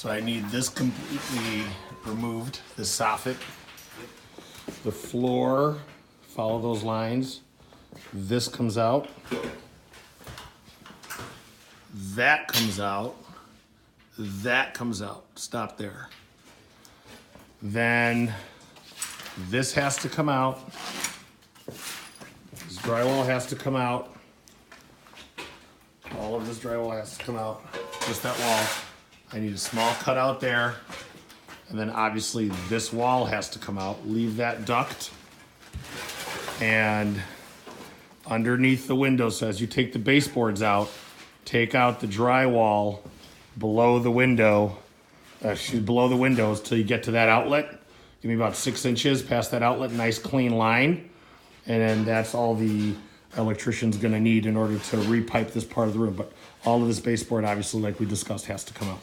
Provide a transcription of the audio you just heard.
So I need this completely removed, this soffit. The floor, follow those lines. This comes out. That comes out. That comes out. Stop there. Then this has to come out. This drywall has to come out. All of this drywall has to come out. Just that wall. I need a small cutout there. And then obviously this wall has to come out. Leave that duct. And underneath the window, so as you take the baseboards out, take out the drywall below the window, below the windows till you get to that outlet. Give me about 6 inches past that outlet, nice clean line. And then that's all the electrician's gonna need in order to repipe this part of the room. But all of this baseboard, obviously, like we discussed, has to come out.